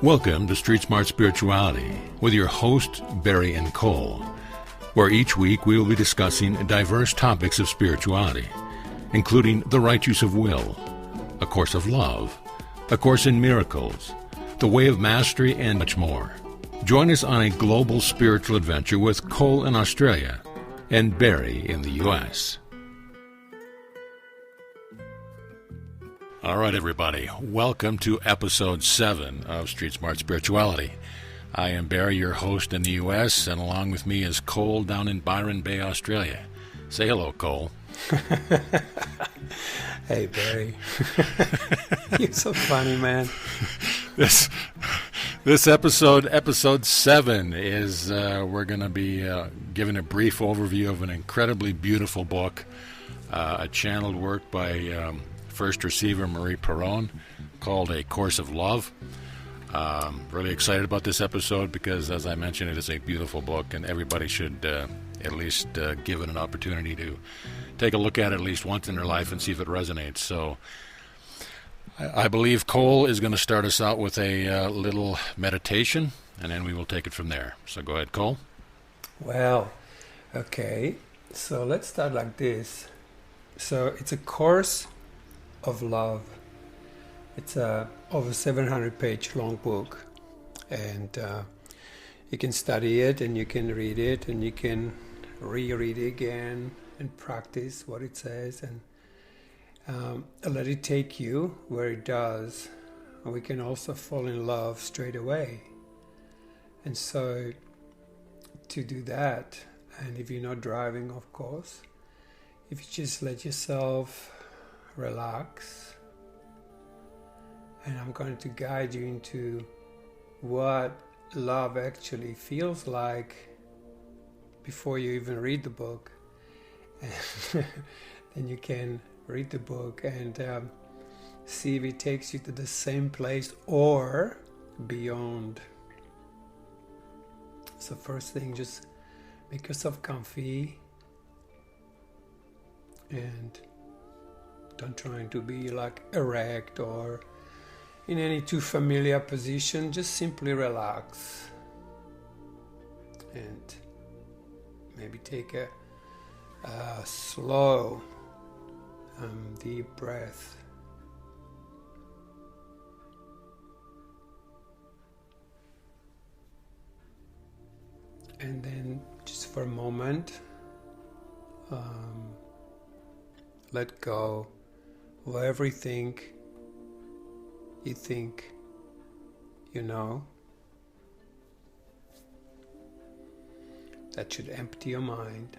Welcome to Street Smart Spirituality with your hosts, Barry and Cole, where each week we will be discussing diverse topics of spirituality, including the right use of will, A Course of Love, A Course in Miracles, The Way of Mastery, and much more. Join us on a global spiritual adventure with Cole in Australia and Barry in the U.S. All right, everybody. Welcome to Episode 7 of Street Smart Spirituality. I am Barry, your host in the U.S., and along with me is Cole down in Byron Bay, Australia. Say hello, Cole. Hey, Barry. You're so funny, man. This episode 7, is we're going to be giving a brief overview of an incredibly beautiful book, a channeled work by First Receiver Marie Perron called A Course of Love. Really excited about this episode because, as I mentioned, it is a beautiful book, and everybody should at least give it an opportunity to take a look at it at least once in their life and see if it resonates. So I believe Cole is going to start us out with a little meditation, and then we will take it from there. So go ahead, Cole. Well, okay. So let's start like this. So it's A Course of Love. It's a over 700-page long book, and you can study it, and you can read it, and you can reread it again and practice what it says, and let it take you where it does. And we can also fall in love straight away. And so to do that, and if you're not driving, of course, if you just let yourself relax, and I'm going to guide you into what love actually feels like before you even read the book. And then you can read the book and see if it takes you to the same place or beyond. So first thing, just make yourself comfy and don't try to be like erect or in any too familiar position. Just simply relax and maybe take a slow, deep breath. And then just for a moment, let go of everything you think you know. That should empty your mind.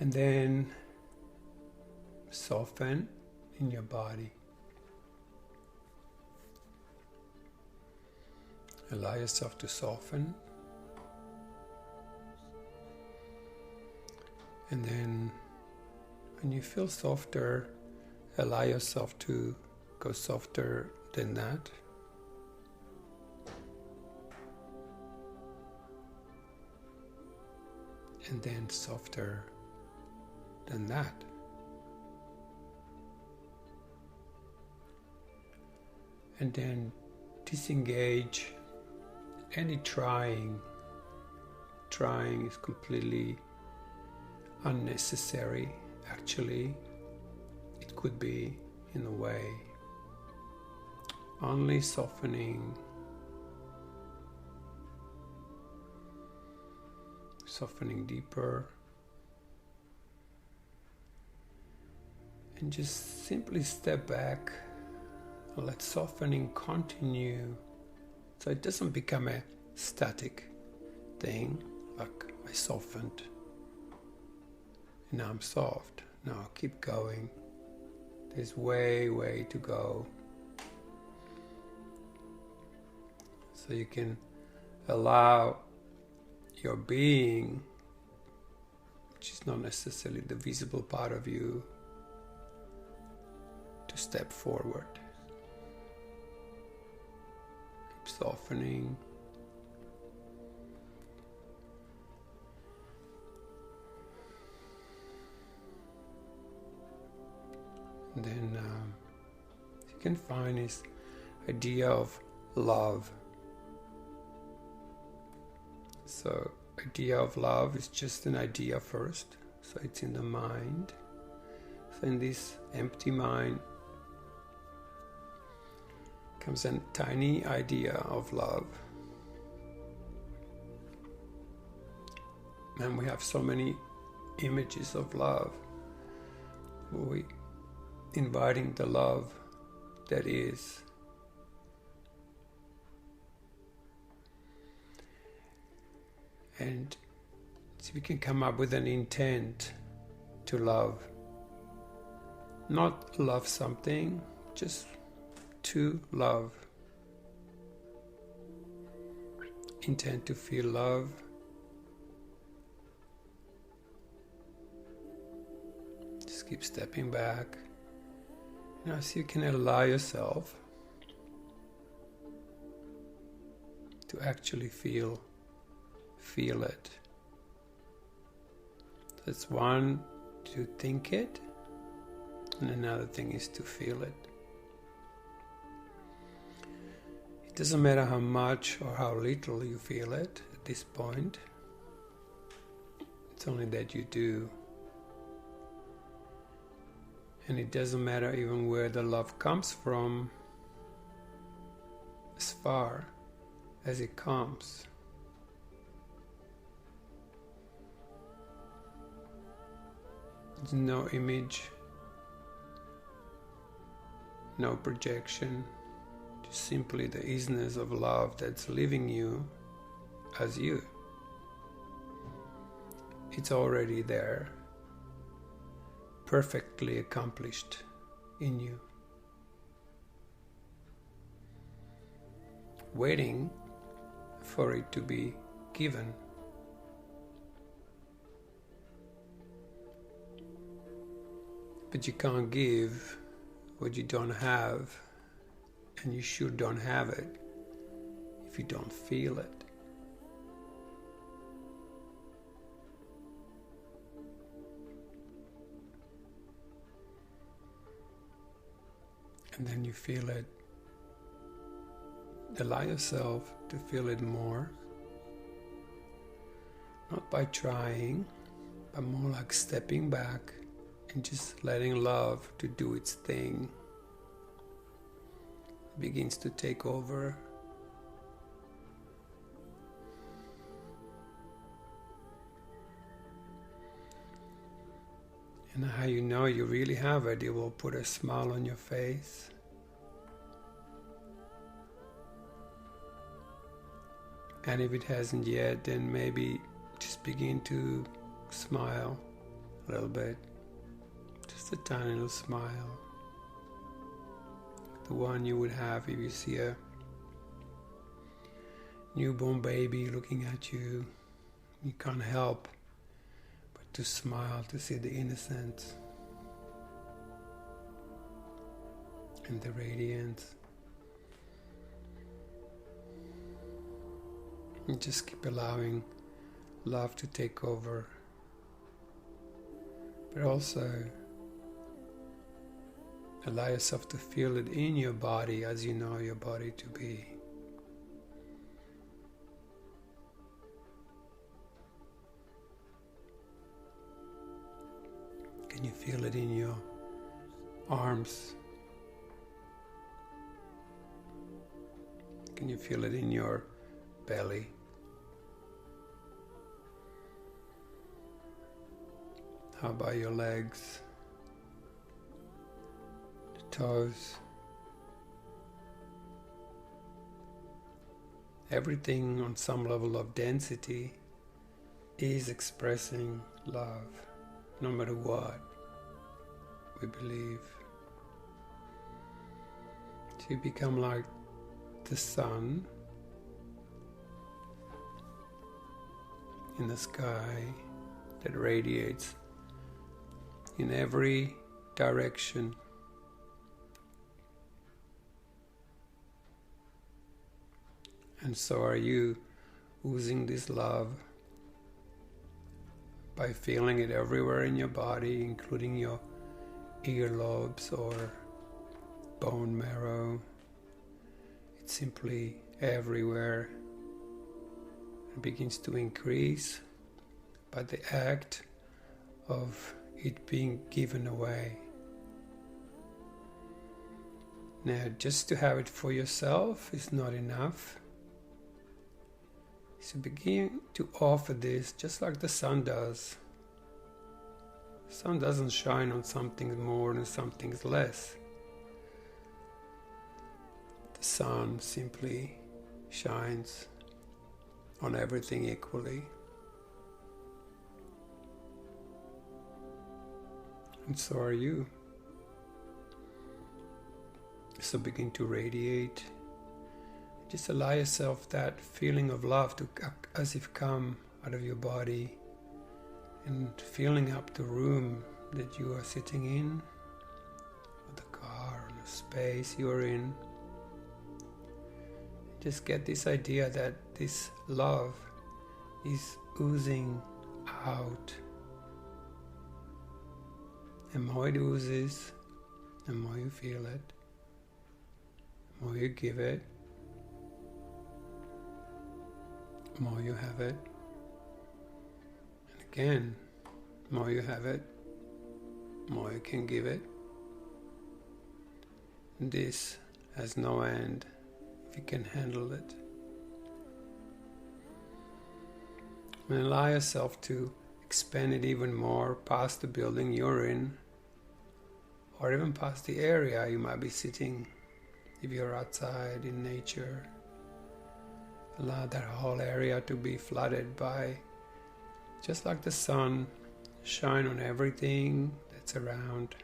And then soften in your body. Allow yourself to soften. And then when you feel softer, allow yourself to go softer than that. And then softer than that. And then disengage any trying. Trying is completely unnecessary, actually. It could be, in a way, only softening deeper, and just simply step back and let softening continue, so it doesn't become a static thing, like I softened and now I'm soft. No, keep going. There's way to go. So you can allow your being, which is not necessarily the visible part of you, to step forward. Keep softening. And then you can find is idea of love. So idea of love is just an idea first, so it's in the mind. So in this empty mind comes a tiny idea of love. And we have so many images of love. We inviting the love that is. And so we can come up with an intent to love. Not love something, just to love. Intent to feel love. Just keep stepping back. Now, so you can allow yourself to actually feel it. That's one, to think it, and another thing is to feel it. It doesn't matter how much or how little you feel it at this point. It's only that you do. And it doesn't matter even where the love comes from, as far as it comes. There's no image, no projection, just simply the isness of love that's living you as you. It's already there, perfectly accomplished in you, waiting for it to be given. But you can't give what you don't have, and you sure don't have it if you don't feel it. And then you feel it. Allow yourself to feel it more, not by trying, but more like stepping back and just letting love to do its thing. It begins to take over. And how you know you really have it, it will put a smile on your face. And if it hasn't yet, then maybe just begin to smile a little bit. Just a tiny little smile. The one you would have if you see a newborn baby looking at you. You can't help but to smile, to see the innocence and the radiance. And just keep allowing love to take over. But also allow yourself to feel it in your body as you know your body to be. Can you feel it in your arms? Can you feel it in your belly? How about your legs, the toes? Everything on some level of density is expressing love, no matter what we believe. So you become like the sun in the sky that radiates in every direction. And so are you, oozing this love by feeling it everywhere in your body, including your earlobes or bone marrow, simply everywhere. It begins to increase by the act of it being given away. Now, just to have it for yourself is not enough. So begin to offer this just like the sun does. The sun doesn't shine on some things more and some things less. The sun simply shines on everything equally. And so are you. So begin to radiate. Just allow yourself that feeling of love to as if come out of your body and filling up the room that you are sitting in, or the car, or the space you're in. Just get this idea that this love is oozing out. The more it oozes, the more you feel it, the more you give it, the more you have it. And again, the more you have it, the more you can give it. And this has no end if you can handle it. And allow yourself to expand it even more past the building you're in, or even past the area you might be sitting if you're outside in nature. Allow that whole area to be flooded by, just like the sun, shine on everything that's around.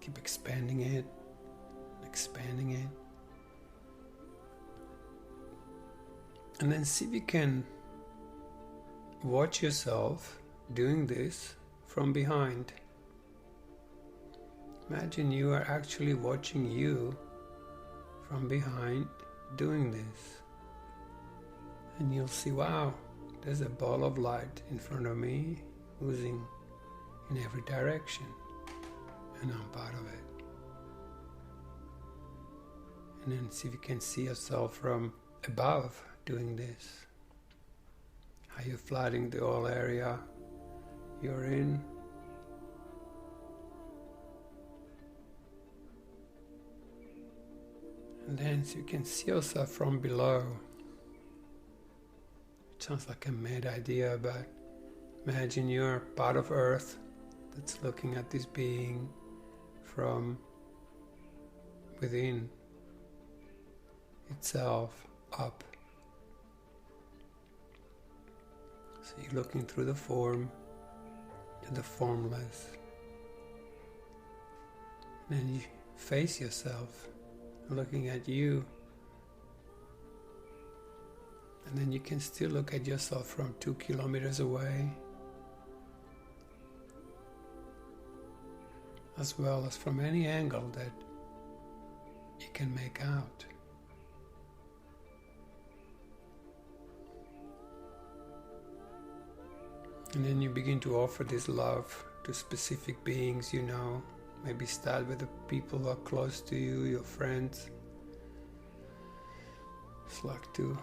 Keep expanding it, expanding it. And then see if you can watch yourself doing this from behind. Imagine you are actually watching you from behind doing this. And you'll see, wow, there's a ball of light in front of me, oozing in every direction. And I'm part of it. And then see if you can see yourself from above doing this. How you're flooding the whole area you're in. And then so you can see yourself from below. It sounds like a mad idea, but imagine you're part of Earth that's looking at this being from within itself up. So you're looking through the form to the formless. And then you face yourself, looking at you. And then you can still look at yourself from 2 kilometers away, as well as from any angle that you can make out. And then you begin to offer this love to specific beings you know. Maybe start with the people who are close to you, your friends. It's like to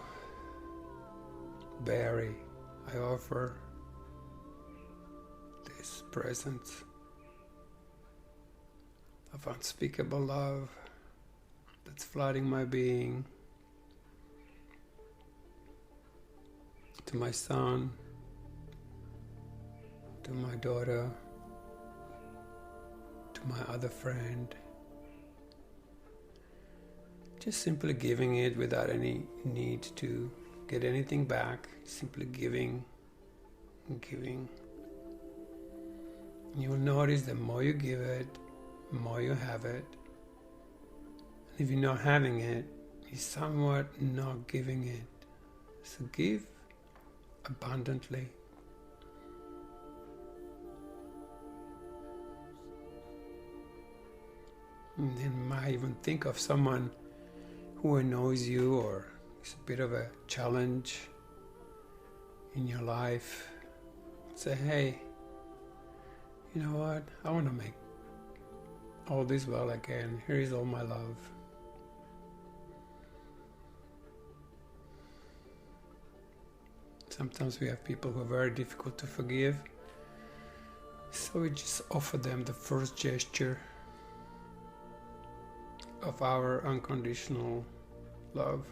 Barry, I offer this presence of unspeakable love that's flooding my being. To my son, to my daughter, to my other friend. Just simply giving it without any need to get anything back. Simply giving and giving. You'll notice the more you give it, the more you have it. And if you're not having it, you're somewhat not giving it. So give abundantly. And then you might even think of someone who annoys you or is a bit of a challenge in your life. Say, hey, you know what? I want to make all is well again. Here is all my love. Sometimes we have people who are very difficult to forgive, so we just offer them the first gesture of our unconditional love.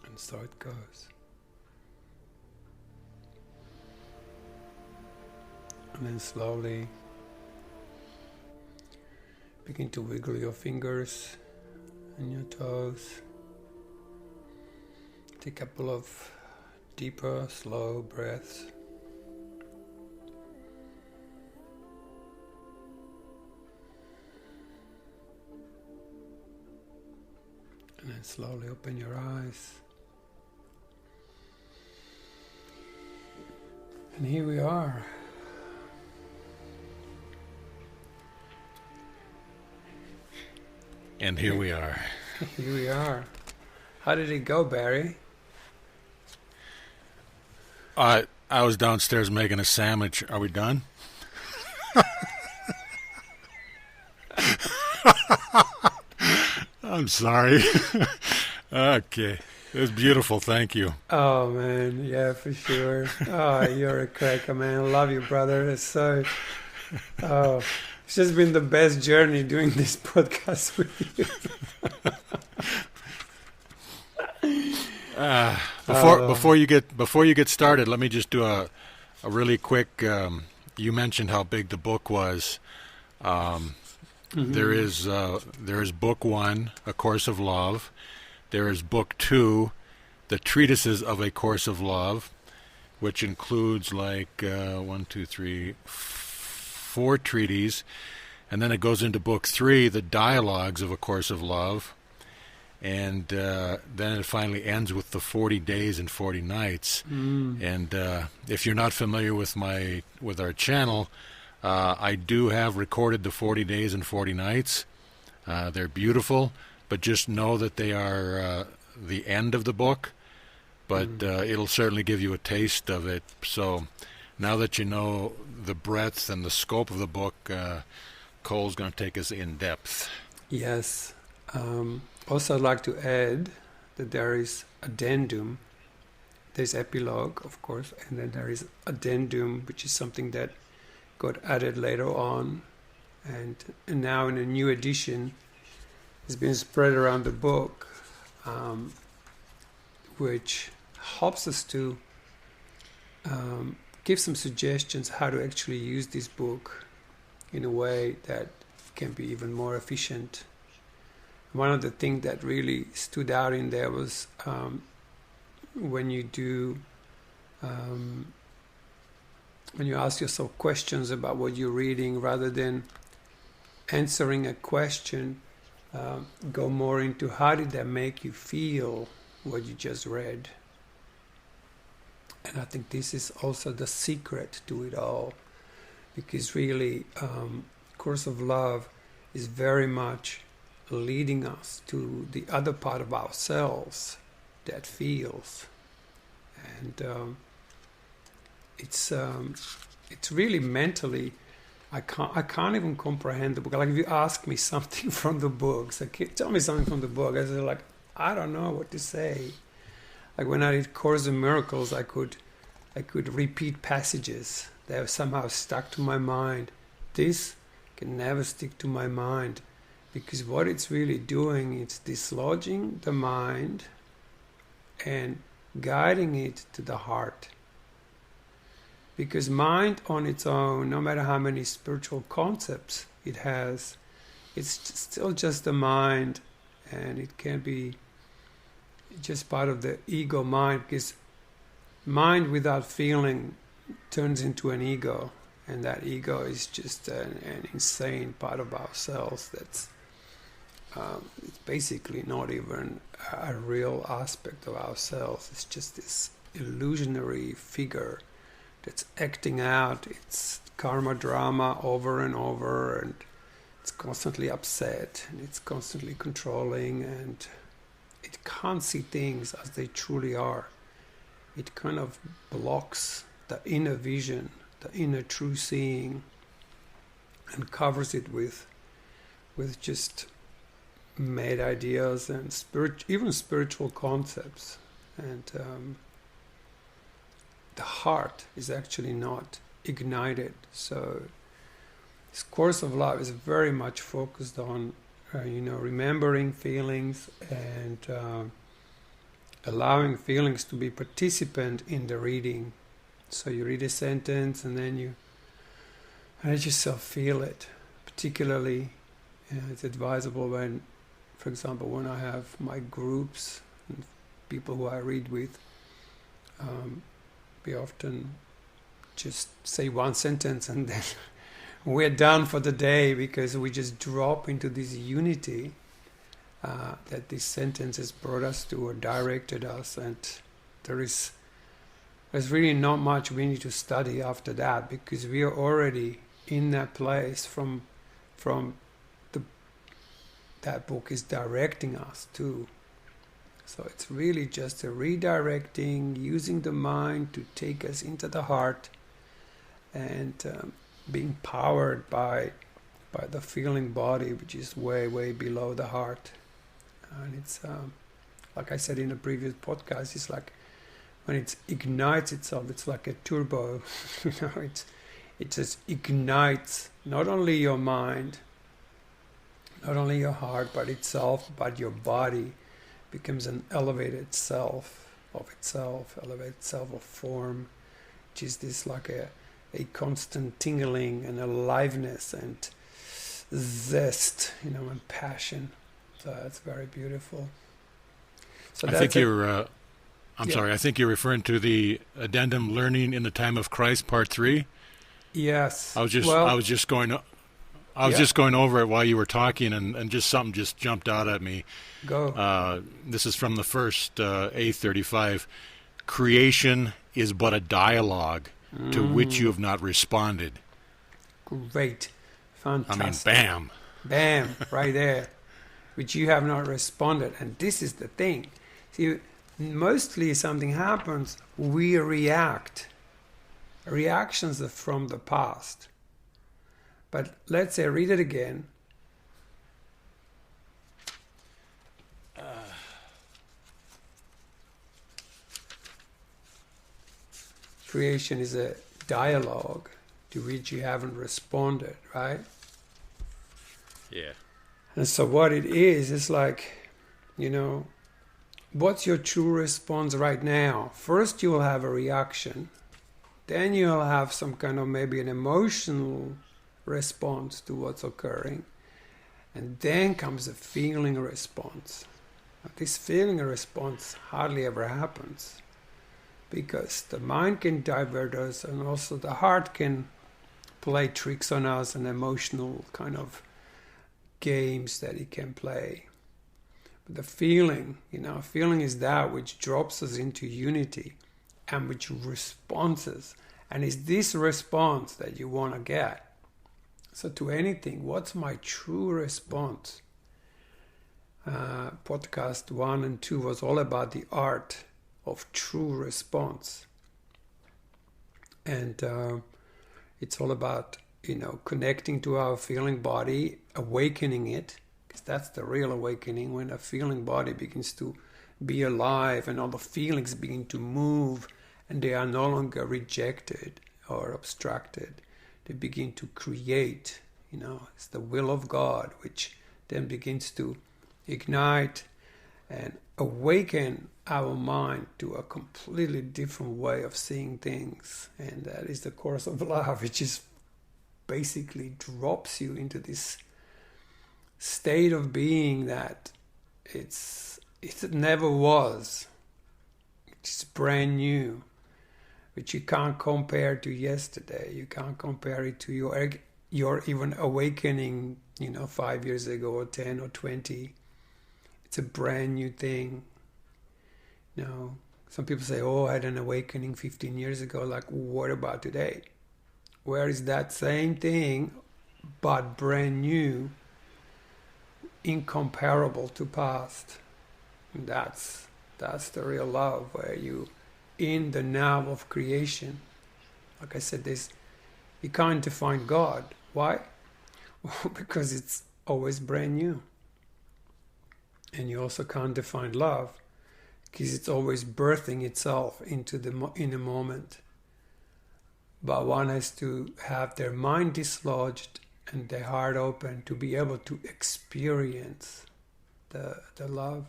And so it goes. And then slowly begin to wiggle your fingers and your toes. Take a couple of deeper, slow breaths. And then slowly open your eyes. And here we are. And here we are. Here we are. How did it go, Barry? I was downstairs making a sandwich. Are we done? I'm sorry. Okay. It was beautiful. Thank you. Oh, man. Yeah, for sure. Oh, you're a cracker, man. I love you, brother. It's so... Oh, it's just been the best journey doing this podcast with you. Before you get started, let me just do a really quick. You mentioned how big the book was. There is book 1, A Course of Love. There is book 2, The Treatises of A Course of Love, which includes like 4 treatises, and then it goes into book 3, The Dialogues of A Course of Love. And then it finally ends with the 40 days and 40 nights. And if you're not familiar with our channel, I do have recorded the 40 days and 40 nights. They're beautiful, but just know that they are the end of the book. But it'll certainly give you a taste of it. So now that you know the breadth and the scope of the book, Cole's going to take us in depth. Yes. Also, I'd like to add that there is addendum. There's epilogue, of course, and then there is addendum, which is something that got added later on, and now in a new edition, it's been spread around the book, which helps us to give some suggestions how to actually use this book in a way that can be even more efficient. One of the things that really stood out in there was when you ask yourself questions about what you're reading, rather than answering a question, go more into how did that make you feel, what you just read. And I think this is also the secret to it all, because really Course of Love is very much leading us to the other part of ourselves that feels, and it's really mentally. I can't even comprehend the book. Like if you ask me something from the book, so tell me something from the book, I say like I don't know what to say. Like when I did Course in Miracles, I could repeat passages that have somehow stuck to my mind. This can never stick to my mind. Because what it's really doing, it's dislodging the mind and guiding it to the heart. Because mind on its own, no matter how many spiritual concepts it has, it's still just the mind, and it can be just part of the ego mind, because mind without feeling turns into an ego, and that ego is just an insane part of ourselves that's it's basically not even a real aspect of ourselves. It's just this illusionary figure that's acting out its karma drama over and over, and it's constantly upset, and it's constantly controlling, and it can't see things as they truly are. It kind of blocks the inner vision, the inner true seeing, and covers it with just made ideas and even spiritual concepts. And the heart is actually not ignited. So this Course of Love is very much focused on remembering feelings and allowing feelings to be participant in the reading. So you read a sentence and then you let yourself feel it. Particularly, it's advisable when, for example, when I have my groups and people who I read with, we often just say one sentence and then we're done for the day, because we just drop into this unity that this sentence has brought us to or directed us, and there's really not much we need to study after that, because we are already in that place from that book is directing us to. So it's really just a redirecting, using the mind to take us into the heart, and being powered by the feeling body, which is way, way below the heart. And it's like I said in a previous podcast, it's like when it ignites itself, it's like a turbo. It just ignites not only your mind, not only your heart, but itself, but your body becomes an elevated self of itself, elevated self of form, which is this like a constant tingling and aliveness and zest, and passion. So that's very beautiful. So I think you're. I'm sorry. I think you're referring to the addendum "Learning in the Time of Christ," Part 3. Yes. I was just going over it while you were talking, and just something just jumped out at me. Go. This is from the first A35. Creation is but a dialogue to which you have not responded. Great. Fantastic. I mean, bam. Bam, right there. Which you have not responded. And this is the thing. See, mostly something happens, we react. Reactions are from the past. But let's say, read it again. Creation is a dialogue to which you haven't responded, right? Yeah. And so what it is, it's like, what's your true response right now? First you will have a reaction. Then you'll have some kind of maybe an emotional response to what's occurring. And then comes a feeling response. This feeling response hardly ever happens, because the mind can divert us, and also the heart can play tricks on us, and emotional kind of games that it can play. But the feeling, feeling is that which drops us into unity and which responses. And it's this response that you want to get. So to anything, what's my true response? Podcast 1 and 2 was all about the art of true response. And it's all about, connecting to our feeling body, awakening it, because that's the real awakening, when a feeling body begins to be alive and all the feelings begin to move, and they are no longer rejected or obstructed. They begin to create, it's the will of God, which then begins to ignite and awaken our mind to a completely different way of seeing things. And that is the Course of Love, which is basically drops you into this state of being that it never was. It's brand new, which you can't compare to yesterday. You can't compare it to your even awakening, 5 years ago or 10 or 20. It's a brand new thing. Some people say, I had an awakening 15 years ago. Like, what about today? Where is that same thing, but brand new, incomparable to past? And that's the real love, where you in the now of creation. Like I said, you can't define God. Why? Because it's always brand new. And you also can't define love, because it's always birthing itself into in a moment. But one has to have their mind dislodged and their heart open to be able to experience the love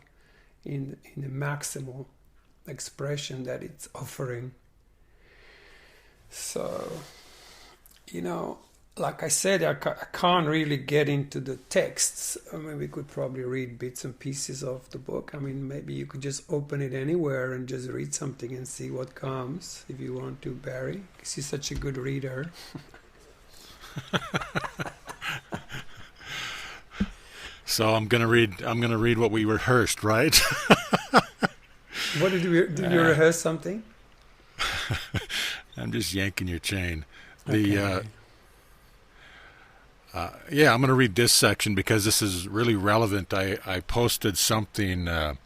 in the maximal expression that it's offering. So, like I said, I can't really get into the texts. I mean, we could probably read bits and pieces of the book. I mean, maybe you could just open it anywhere and just read something and see what comes, if you want to, Barry, because you're such a good reader. So I'm gonna read what we rehearsed, right? What did you rehearse something? I'm just yanking your chain. Okay. I'm going to read this section because this is really relevant. I posted something, a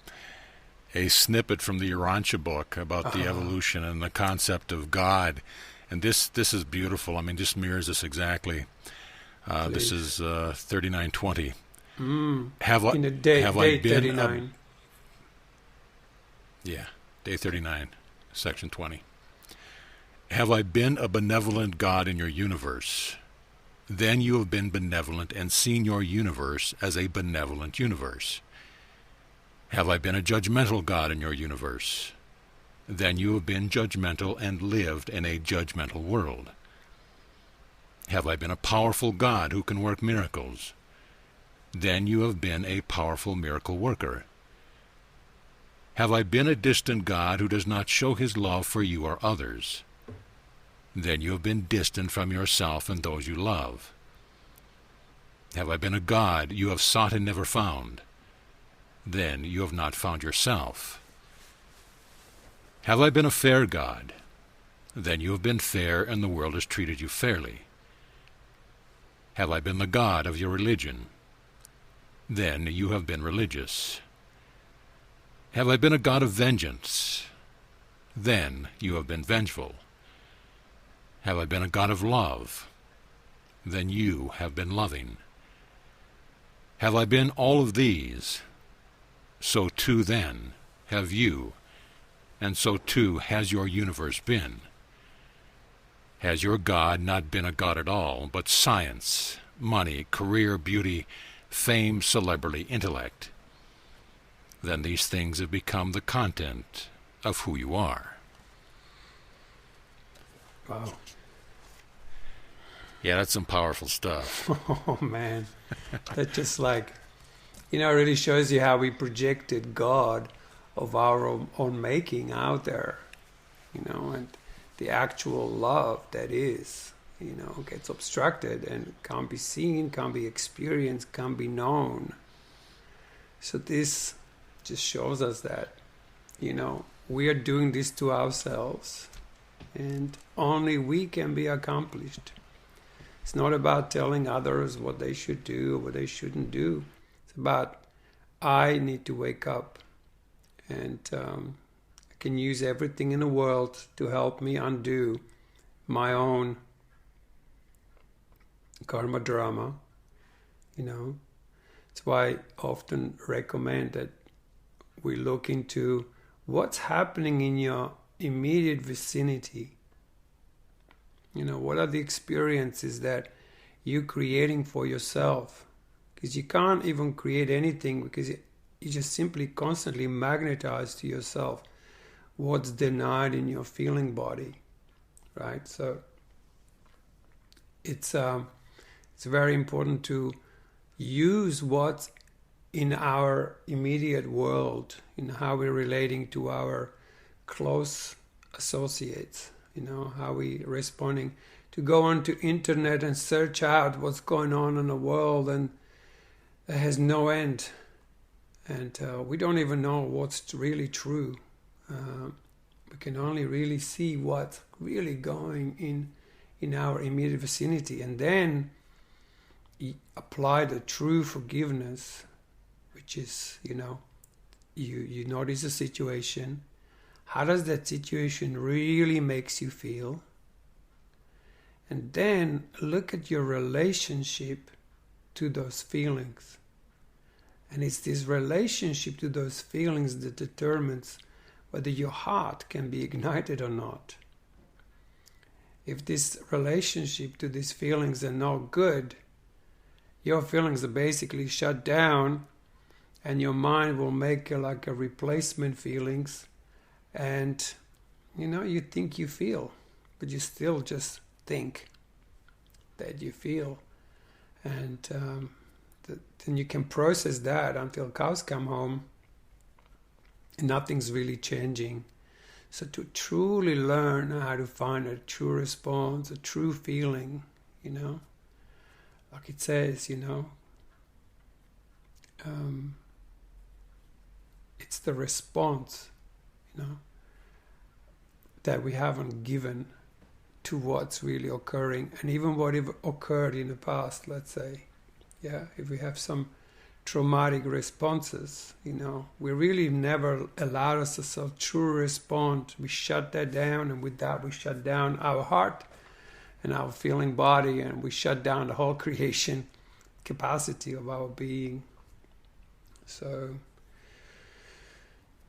snippet from the Urantia book about the evolution and the concept of God, and this is beautiful. I mean, this mirrors this exactly. This is 3920. In the day 39. Day 39, section 20. Have I been a benevolent God in your universe? Then you have been benevolent and seen your universe as a benevolent universe. Have I been a judgmental God in your universe? Then you have been judgmental and lived in a judgmental world. Have I been a powerful God who can work miracles? Then you have been a powerful miracle worker. Have I been a distant God who does not show his love for you or others? Then you have been distant from yourself and those you love. Have I been a God you have sought and never found? Then you have not found yourself. Have I been a fair God? Then you have been fair and the world has treated you fairly. Have I been the God of your religion? Then you have been religious. Have I been a God of vengeance? Then you have been vengeful. Have I been a God of love? Then you have been loving. Have I been all of these? So too then have you, and so too has your universe been. Has your God not been a God at all, but science, money, career, beauty, fame, celebrity, intellect? Then these things have become the content of who you are. Wow. Yeah, that's some powerful stuff. Oh, man. That just really shows you how we projected God of our own making out there, and the actual love that is, gets obstructed and can't be seen, can't be experienced, can't be known. So this just shows us that, we are doing this to ourselves, and only we can be accomplished. It's not about telling others what they should do or what they shouldn't do. It's about, I need to wake up, and I can use everything in the world to help me undo my own karma drama. That's why I often recommend that we look into what's happening in your immediate vicinity. What are the experiences that you're creating for yourself? Because you can't even create anything, because you just simply constantly magnetize to yourself what's denied in your feeling body, right? So it's very important to use what's in our immediate world, in how we're relating to our close associates, how we responding, to go onto internet and search out what's going on in the world, and it has no end, and we don't even know what's really true. We can only really see what's really going in our immediate vicinity, and then apply the true forgiveness, which is you notice a situation. How does that situation really makes you feel? And then look at your relationship to those feelings. And it's this relationship to those feelings that determines whether your heart can be ignited or not. If this relationship to these feelings are not good, your feelings are basically shut down, and your mind will make like a replacement feelings, and you think you feel, but you still just think that you feel, and then you can process that until cows come home and nothing's really changing. So to truly learn how to find a true response, a true feeling, like it says, it's the response, that we haven't given to what's really occurring, and even what occurred in the past, let's say. If we have some traumatic responses, we really never allowed ourselves to truly respond. We shut that down, and with that we shut down our heart and our feeling body, and we shut down the whole creation capacity of our being. So,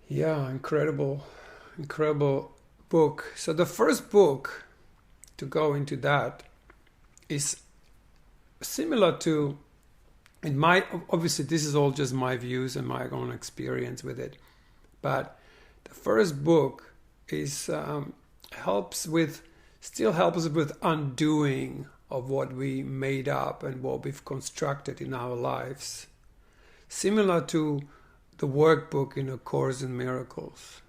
incredible book. So the first book, to go into that, is similar to, obviously this is all just my views and my own experience with it, but the first book is still helps us with undoing of what we made up and what we've constructed in our lives, similar to the workbook in A Course in Miracles.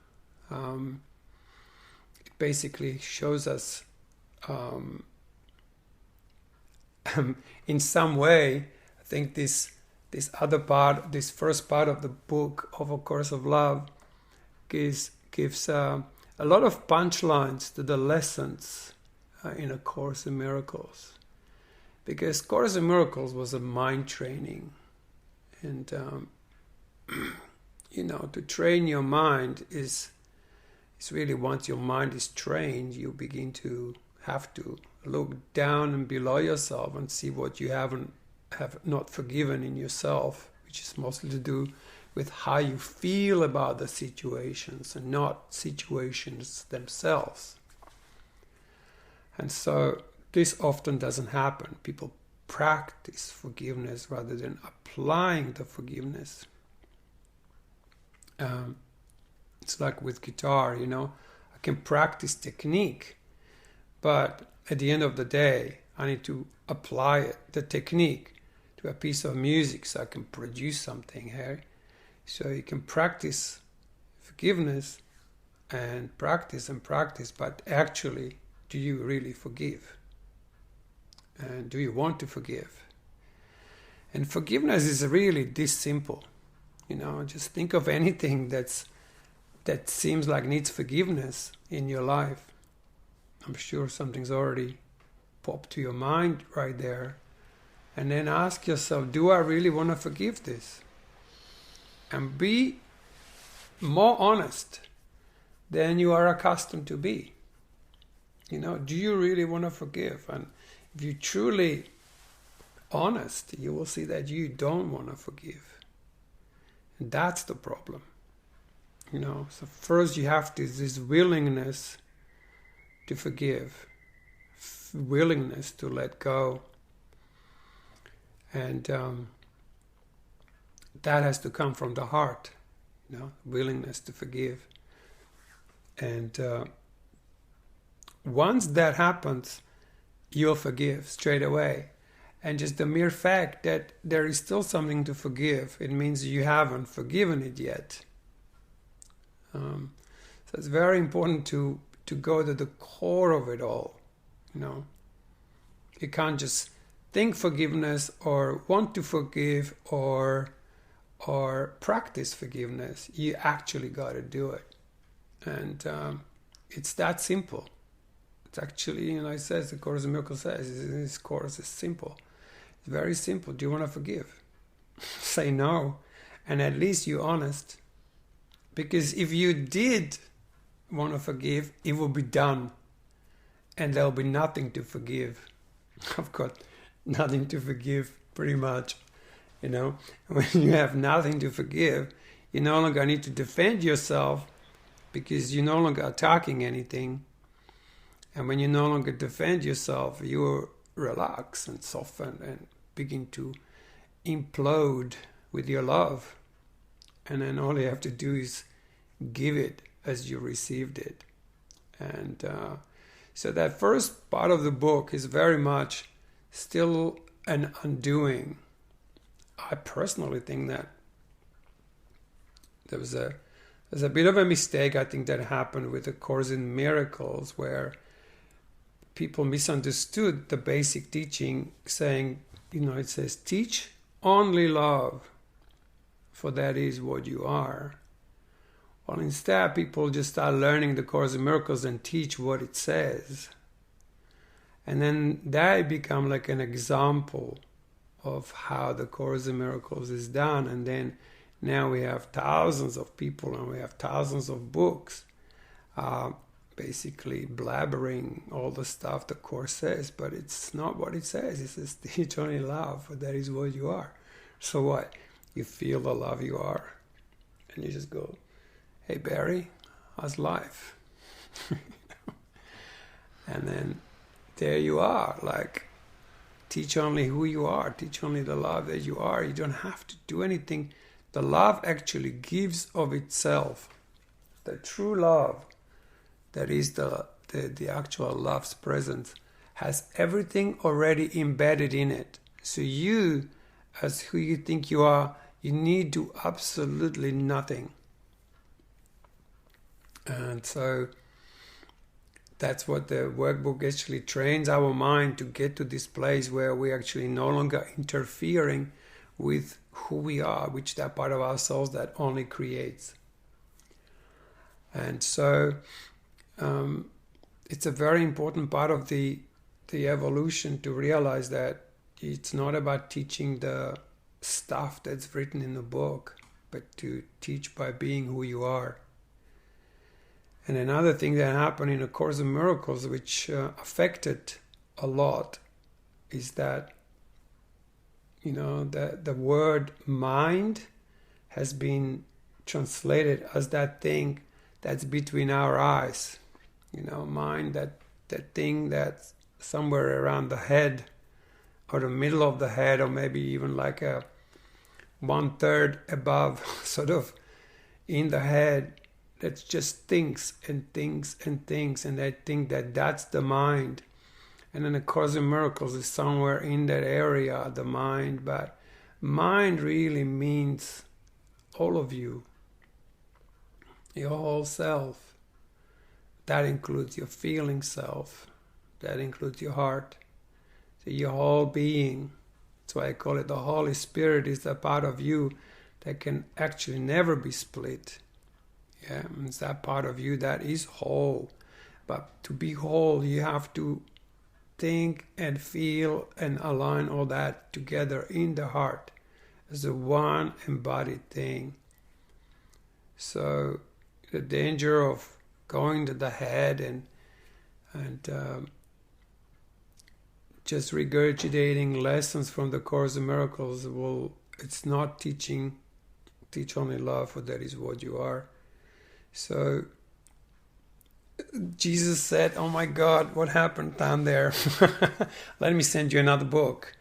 It basically shows us in some way, I think this first part of the book of A Course of Love gives a lot of punchlines to the lessons in A Course in Miracles, because Course in Miracles was a mind training, and to train your mind is really, once your mind is trained, you begin to have to look down and below yourself and see what you have not forgiven in yourself, which is mostly to do with how you feel about the situations and not situations themselves. And so this often doesn't happen. People practice forgiveness rather than applying the forgiveness. It's like with guitar, I can practice technique, but at the end of the day, I need to apply the technique to a piece of music so I can produce something here. So you can practice forgiveness and practice, but actually, do you really forgive? And do you want to forgive? And forgiveness is really this simple. Just think of anything that seems like needs forgiveness in your life. I'm sure something's already popped to your mind right there. And then ask yourself, do I really want to forgive this? And be more honest than you are accustomed to be. Do you really want to forgive? And if you're truly honest, you will see that you don't want to forgive. And that's the problem. So first you have this willingness to forgive, willingness to let go. And that has to come from the heart, willingness to forgive. And once that happens, you'll forgive straight away. And just the mere fact that there is still something to forgive, it means you haven't forgiven it yet. So it's very important to go to the core of it all. You can't just think forgiveness or want to forgive or practice forgiveness. You actually got to do it. And it's that simple. It's actually, it says, the Course in Miracles says, this course is simple. It's very simple. Do you want to forgive? Say no. And at least you're honest Because if you did want to forgive, it will be done. And there'll be nothing to forgive. I've got nothing to forgive, pretty much. You know, when you have nothing to forgive, you no longer need to defend yourself because you're no longer attacking anything. And when you no longer defend yourself, you relax and soften and begin to implode with your love. And then all you have to do is give it as you received it. And so that first part of the book is very much still an undoing. I personally think that there's a bit of a mistake, I think, that happened with the Course in Miracles, where people misunderstood the basic teaching, saying, it says, teach only love, for that is what you are. Well, instead, people just start learning the Course in Miracles and teach what it says. And then that become like an example of how the Course in Miracles is done. And then now we have thousands of people and we have thousands of books basically blabbering all the stuff the Course says, but it's not what it says. It says, teach only love, for that is what you are. So what? You feel the love you are, and you just go, hey Barry, how's life? And then there you are, like, teach only who you are, teach only the love that you are. You don't have to do anything. The love actually gives of itself. The true love, that is the actual love's presence, has everything already embedded in it. So you, as who you think you are, you need to do absolutely nothing. And so that's what the workbook actually trains our mind to get to this place where we're actually no longer interfering with who we are, which that part of ourselves that only creates. And so it's a very important part of the evolution to realize that it's not about teaching the stuff that's written in the book, but to teach by being who you are. And another thing that happened in A Course in Miracles, which affected a lot, is that, the word mind has been translated as that thing that's between our eyes. Mind, that thing that's somewhere around the head, or the middle of the head, or maybe even like a 1/3 above, sort of in the head, that just thinks and thinks and thinks, and I think that that's the mind. And then A Course in Miracles is somewhere in that area, the mind. But mind really means all of you, your whole self. That includes your feeling self. That includes your heart. So your whole being. That's why I call it the Holy Spirit is the part of you that can actually never be split. Yeah, it's that part of you that is whole. But to be whole, you have to think and feel and align all that together in the heart as a one embodied thing. So the danger of going to the head and just regurgitating lessons from the Course in Miracles, it's not teaching. Teach only love, for that is what you are. So Jesus said, oh my God, what happened down there? Let me send you another book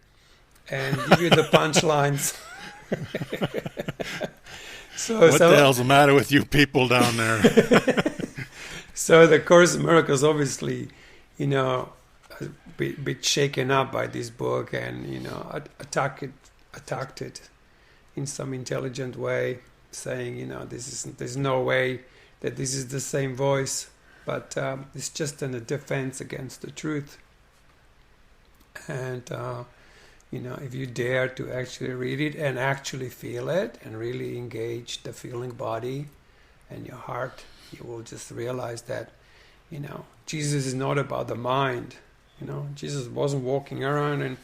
and give you the punchlines. What the hell's the matter with you people down there? So the Course in Miracles, obviously, a bit shaken up by this book, and attacked it in some intelligent way, saying, there's no way that this is the same voice, but it's just a defense against the truth. And if you dare to actually read it and actually feel it and really engage the feeling body and your heart, you will just realize that Jesus is not about the mind. Jesus wasn't walking around and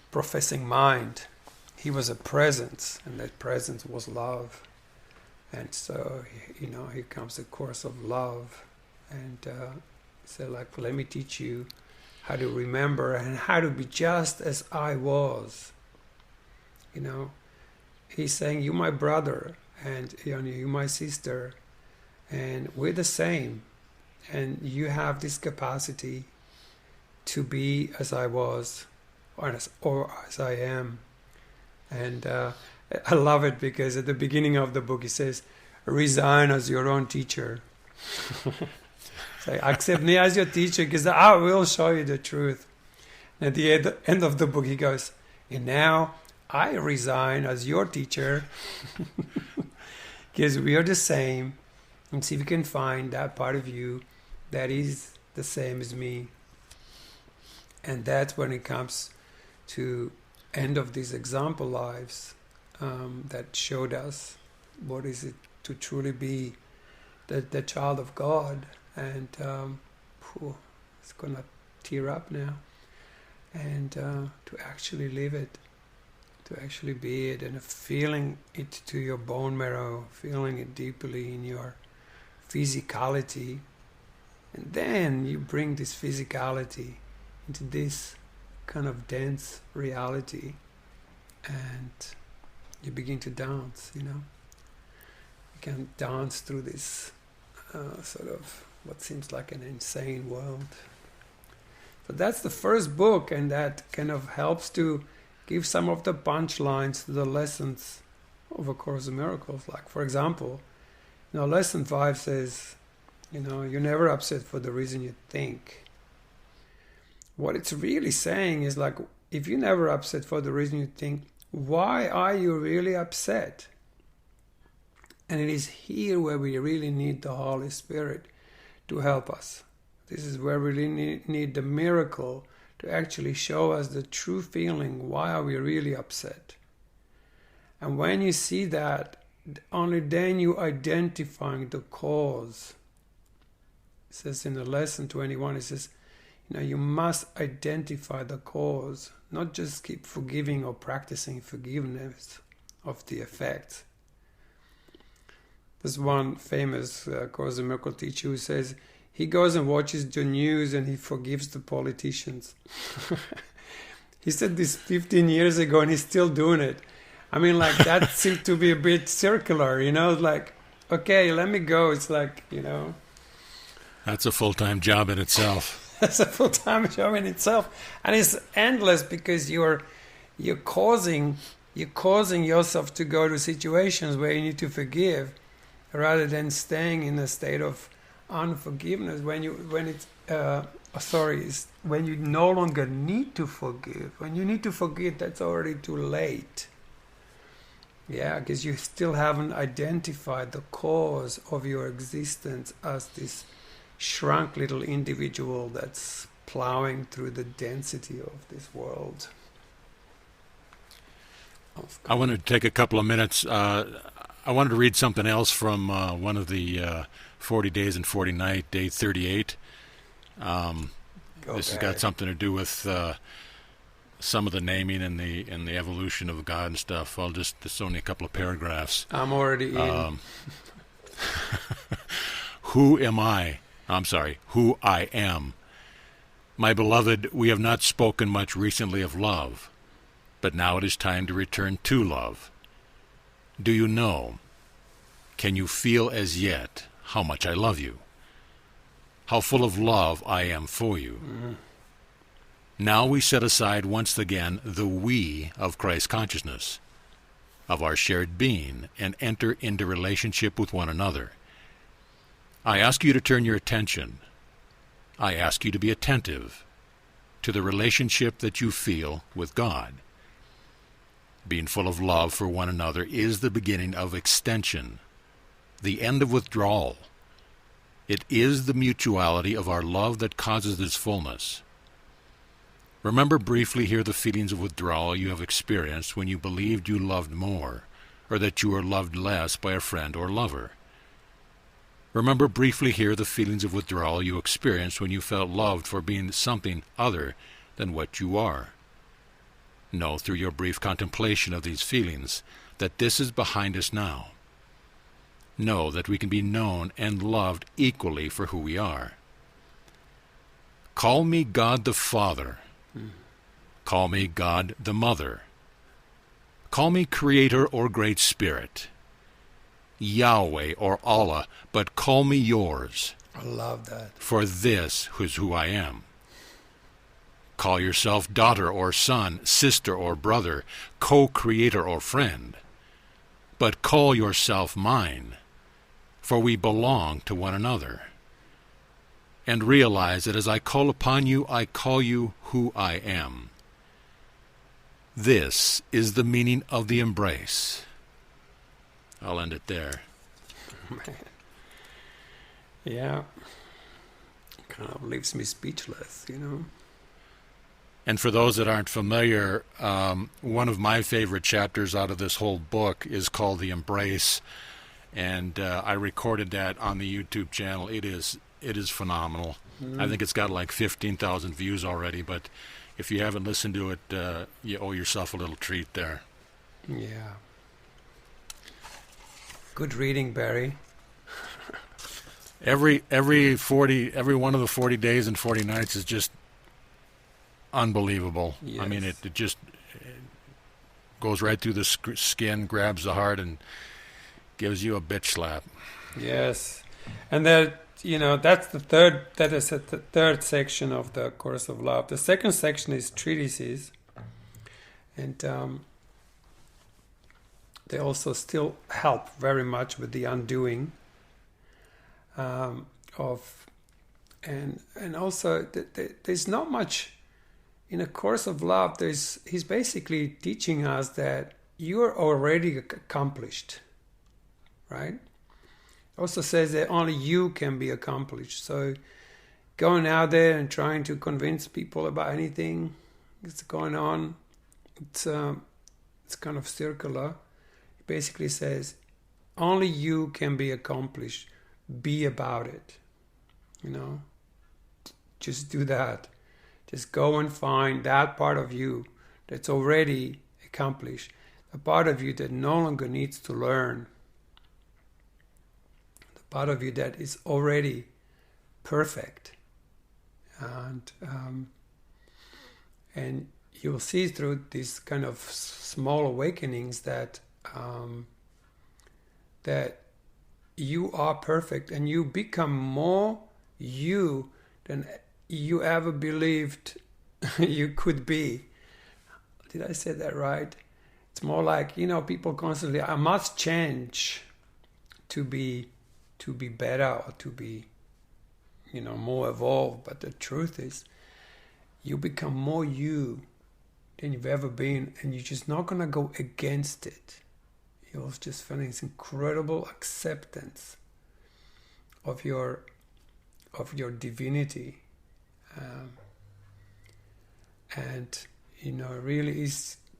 professing mind. He was a presence, and that presence was love. And so, here comes the course of love. And so like, let me teach you how to remember and how to be just as I was. He's saying, you my brother, and you my sister, and we're the same. And you have this capacity to be as I was, or as I am. And I love it because at the beginning of the book he says, resign as your own teacher. Say, accept me as your teacher because I will show you the truth. And at the end of the book he goes, and now I resign as your teacher because we are the same, and see if you can find that part of you that is the same as me. And that's when it comes to end of these example lives that showed us what is it to truly be the child of God. And it's gonna tear up now. And to actually live it, to actually be it, and feeling it to your bone marrow, feeling it deeply in your physicality. And then you bring this physicality into this kind of dense reality, and you begin to dance, You can dance through this sort of what seems like an insane world. So that's the first book, and that kind of helps to give some of the punchlines to the lessons of A Course in Miracles. Like, for example, lesson 5 says, you're never upset for the reason you think. What it's really saying is, like, if you're never upset for the reason you think, why are you really upset? And it is here where we really need the Holy Spirit to help us. This is where we really need the miracle to actually show us the true feeling. Why are we really upset? And when you see that, only then you identifying the cause. It says in the lesson 21, it says, you must identify the cause, not just keep forgiving or practicing forgiveness of the effects. There's one famous Course in Miracles teacher who says he goes and watches the news and he forgives the politicians. He said this 15 years ago and he's still doing it. I mean, like, that seemed to be a bit circular, like, okay, let me go. It's like, That's a full-time job in itself. That's a full-time job in itself. And it's endless because you're causing yourself to go to situations where you need to forgive, rather than staying in a state of unforgiveness when you no longer need to forgive. When you need to forgive, that's already too late. Yeah, because you still haven't identified the cause of your existence as this shrunk little individual that's plowing through the density of this world. I want to take a couple of minutes. I wanted to read something else from one of the 40 Days and 40 Nights, day 38. This has got something to do with some of the naming and the evolution of God and stuff. It's only a couple of paragraphs. I'm already in. Who am I? Who I am. My beloved, we have not spoken much recently of love, but now it is time to return to love. Do you know? Can you feel as yet how much I love you? How full of love I am for you? Mm-hmm. Now we set aside once again the we of Christ consciousness, of our shared being, and enter into relationship with one another. I ask you to turn your attention. I ask you to be attentive to the relationship that you feel with God. Being full of love for one another is the beginning of extension, the end of withdrawal. It is the mutuality of our love that causes this fullness. Remember briefly here the feelings of withdrawal you have experienced when you believed you loved more, or that you were loved less by a friend or lover. Remember briefly here the feelings of withdrawal you experienced when you felt loved for being something other than what you are. Know through your brief contemplation of these feelings that this is behind us now. know that we can be known and loved equally for who we are. Call me God the Father. Call me God the Mother. Call me Creator or Great Spirit, Yahweh or Allah, but call me yours. I love that. For this is who I am. Call yourself daughter or son, sister or brother, co-creator or friend, but call yourself mine, for we belong to one another. And realize that as I call upon you, I call you who I am. This is the meaning of the embrace. I'll end it there. Man. Yeah. Kind of leaves me speechless, you know. And for those that aren't familiar, one of my favorite chapters out of this whole book is called The Embrace. And I recorded that on the YouTube channel. It is phenomenal. I think it's got like 15,000 views already, but if you haven't listened to it, you owe yourself a little treat there. Yeah. Good reading, Barry. Every one of the 40 days and 40 nights is just unbelievable. Yes. I mean, it just goes right through the skin, grabs the heart, and gives you a bitch slap. Yes. And that, you know, that is the third section of the Course of Love. The second section is treatises. And they also still help very much with the undoing of, and also there's not much in A Course of Love. He's basically teaching us that you're already accomplished, right? Also says that only you can be accomplished. So going out there and trying to convince people about anything that's going on, it's kind of circular. It basically says only you can be accomplished. Be about it, you know. Just do that. Just go and find that part of you that's already accomplished, the part of you that no longer needs to learn, the part of you that is already perfect. And you'll see through these kind of small awakenings that that you are perfect, and you become more you than you ever believed you could be. Did I say that right? It's more like, you know, people constantly, I must change to be better or to be, you know, more evolved. But the truth is, you become more you than you've ever been, and you're just not going to go against it. You'll just feel this incredible acceptance of your divinity, and you know, it really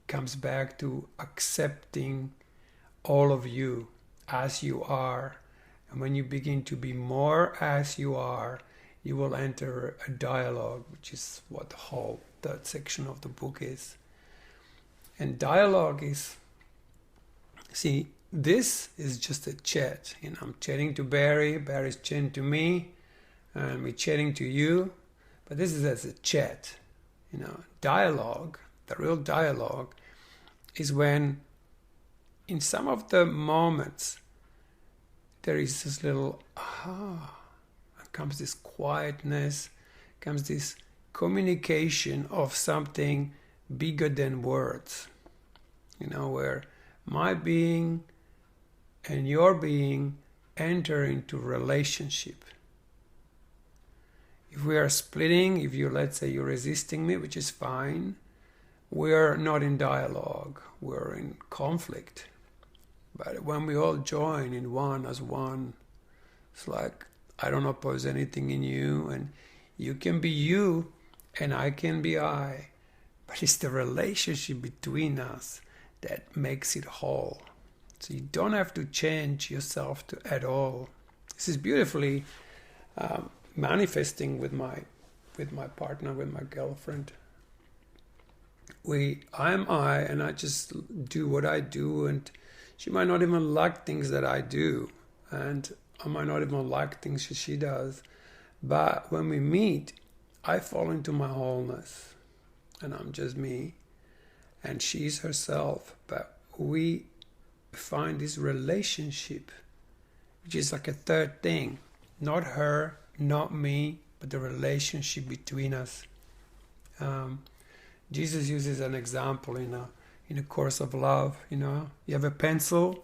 comes back to accepting all of you as you are. And when you begin to be more as you are, you will enter a dialogue, which is what the whole third section of the book is. And dialogue is, see, this is just a chat. You know, I'm chatting to Barry, Barry's chatting to me, and we're chatting to you. But this is as a chat. You know, dialogue, the real dialogue, is when, in some of the moments, there is this little comes this quietness, comes this communication of something bigger than words. You know, where my being and your being enter into relationship. If we are splitting, if let's say you're resisting me, which is fine, we're not in dialogue, we're in conflict. But when we all join in one as one, it's like, I don't oppose anything in you, and you can be you, and I can be I. But it's the relationship between us that makes it whole. So you don't have to change yourself at all. This is beautifully manifesting with my partner, with my girlfriend. I'm I, and I just do what I do, and she might not even like things that I do, and I might not even like things she does. But when we meet, I fall into my wholeness, and I'm just me, and she's herself. But we find this relationship, which is like a third thing. Not her, not me, but the relationship between us. Jesus uses an example in a course of love. You have a pencil,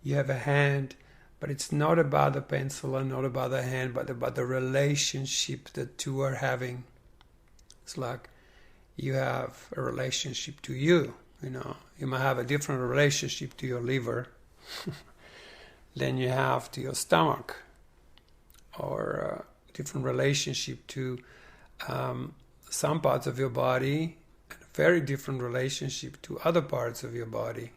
you have a hand, but it's not about the pencil and not about the hand, but about the relationship the two are having. It's like you have a relationship to you. You might have a different relationship to your liver than you have to your stomach, or a different relationship to some parts of your body, and a very different relationship to other parts of your body.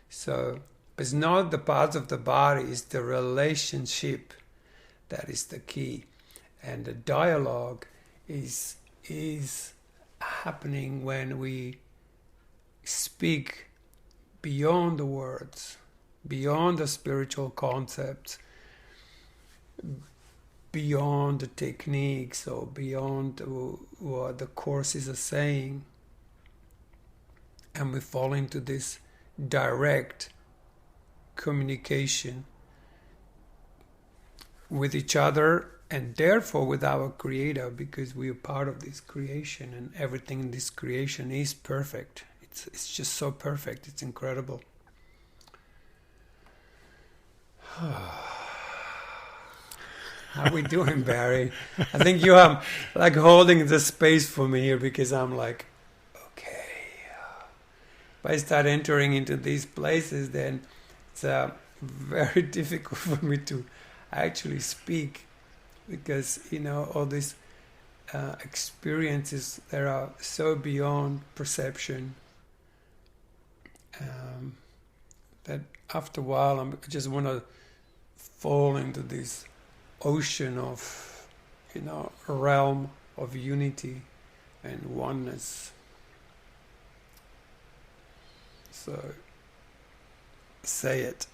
So it's not the parts of the body, it's the relationship that is the key. And the dialogue is happening when we speak beyond the words, beyond the spiritual concepts, beyond the techniques, or beyond what the courses are saying, and we fall into this direct communication with each other, and therefore with our Creator, because we are part of this creation, and everything in this creation is perfect. It's just so perfect. It's incredible. How we doing, Barry? I think you are like holding the space for me here, because I'm like, okay. If I start entering into these places, then it's very difficult for me to actually speak, because all these experiences that are so beyond perception, that after a while I just want to fall into this ocean of a realm of unity and oneness. So say it.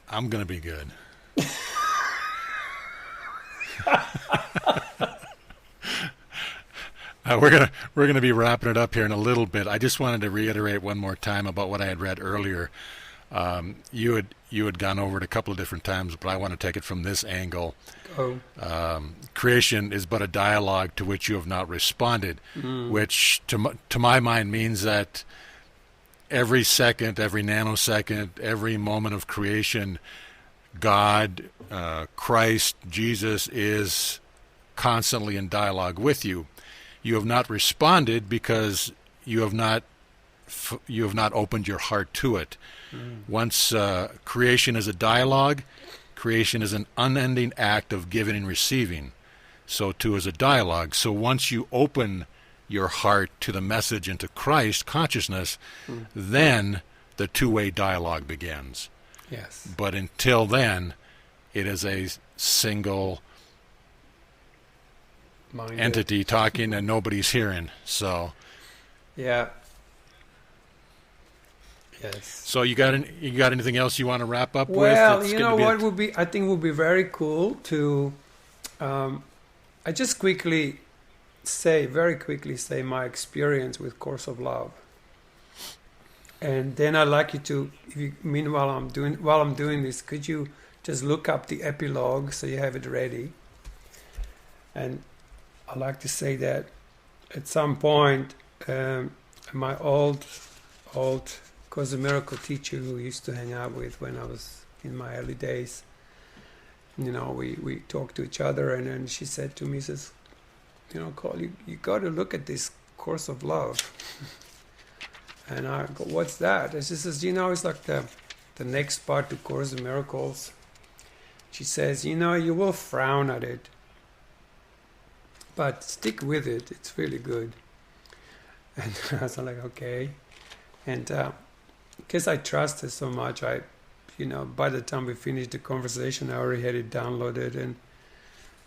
I'm gonna be good. We're gonna be wrapping it up here in a little bit. I just wanted to reiterate one more time about what I had read earlier. You had gone over it a couple of different times, but I want to take it from this angle. Creation is but a dialogue to which you have not responded, which to my mind means that every second, every nanosecond, every moment of creation, God, Christ, Jesus is constantly in dialogue with you. You have not responded because you have not opened your heart to it. Once creation is a dialogue, creation is an unending act of giving and receiving. So too is a dialogue. So once you open your heart to the message and to Christ consciousness, then the two-way dialogue begins. Yes. But until then, it is a single Minded entity talking and nobody's hearing. So yeah. Yes. So you got anything else you want to wrap up with? Well, It's you gonna know be what would be, I think would be very cool to, I just very quickly say my experience with Course of Love. And then I'd like you to, while I'm doing this, could you just look up the epilogue so you have it ready? And I'd like to say that at some point, my old Course in Miracle teacher who used to hang out with when I was in my early days, we talked to each other, and then she said to me, says, Carl, you got to look at this Course of Love. And I go, what's that? And she says, it's like the next part to Course in Miracles. She says, you will frown at it, but stick with it. It's really good. And I was like, okay. And because I trust her so much, by the time we finished the conversation, I already had it downloaded,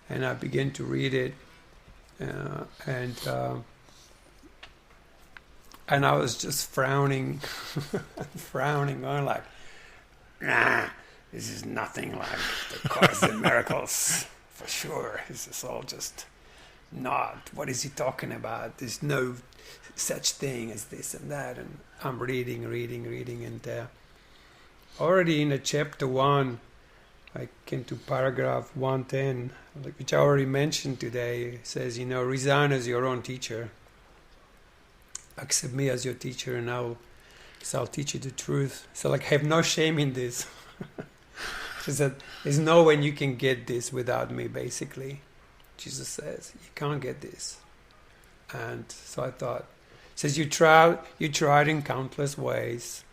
and I began to read it. And I was just frowning, going like, nah, this is nothing like the Course in Miracles, for sure. This is all just not, what is he talking about? There's no such thing as this and that. And I'm reading, and already in the chapter 1, I came to paragraph 110, which I already mentioned today. It says, resign as your own teacher. Accept me as your teacher, and I'll teach you the truth. So have no shame in this. She said, there's no way you can get this without me, basically. Jesus says, you can't get this. And so I thought, says you tried in countless ways,